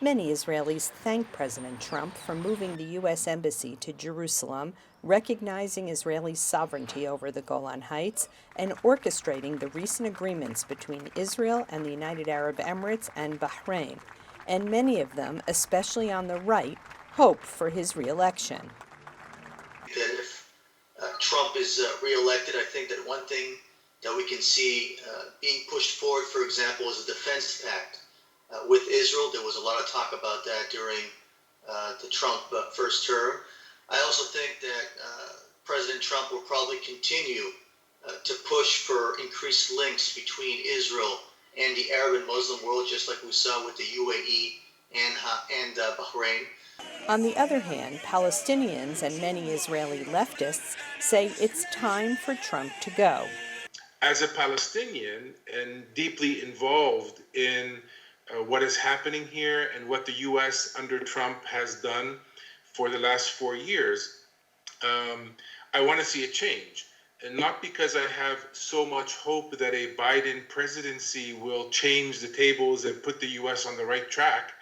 Many Israelis thank President Trump for moving the U.S. Embassy to Jerusalem, recognizing Israeli sovereignty over the Golan Heights, and orchestrating the recent agreements between Israel and the United Arab Emirates and Bahrain. And many of them, especially on the right, hope for his re-election. That if Trump is re-elected, I think that one thing that we can see being pushed forward, for example, is a defense pact with Israel. There was a lot of talk about that during the Trump first term. I also think that President Trump will probably continue to push for increased links between Israel and the Arab and Muslim world, just like we saw with the UAE and Bahrain. On the other hand, Palestinians and many Israeli leftists say it's time for Trump to go. As a Palestinian and deeply involved in what is happening here and what the U.S. under Trump has done for the last 4 years, I want to see a change. And not because I have so much hope that a Biden presidency will change the tables and put the U.S. on the right track,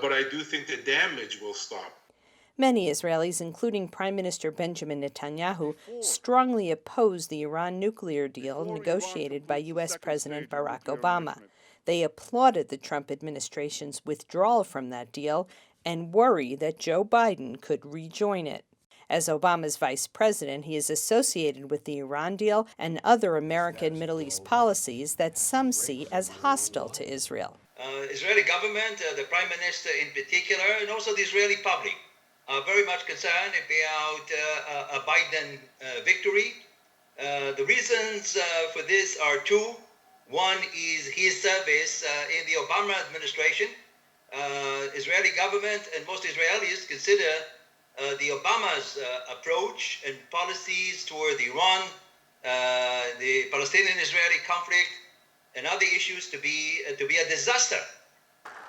but I do think the damage will stop. Many Israelis, including Prime Minister Benjamin Netanyahu, strongly oppose the Iran nuclear deal negotiated by U.S. President Barack Obama. They applauded the Trump administration's withdrawal from that deal and worry that Joe Biden could rejoin it. As Obama's vice president, he is associated with the Iran deal and other American Middle East policies that some see as hostile to Israel. Israeli government, the Prime Minister in particular, and also the Israeli public are very much concerned about a Biden victory. The reasons for this are two. One is his service in the Obama administration. Israeli government and most Israelis consider the Obama's approach and policies toward Iran, the Palestinian-Israeli conflict, and other issues to be a disaster.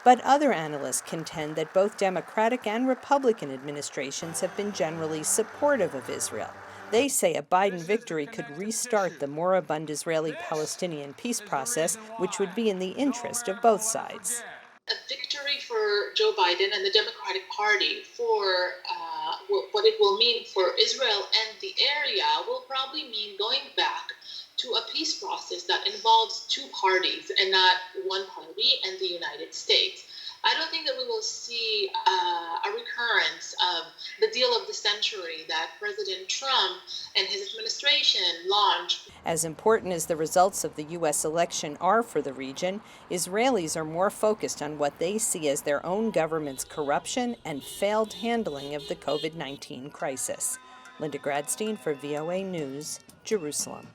But other analysts contend that both Democratic and Republican administrations have been generally supportive of Israel. They say a Biden victory could restart the moribund Israeli-Palestinian peace process, which would be in the interest of both sides. A victory for Joe Biden and the Democratic Party for what it will mean for Israel and the area will probably mean going back to a peace process that involves two parties and not one party and the United States. I don't think that we will see a recurrence of the deal of the century that President Trump and his administration launched. As important as the results of the U.S. election are for the region, Israelis are more focused on what they see as their own government's corruption and failed handling of the COVID-19 crisis. Linda Gradstein for VOA News, Jerusalem.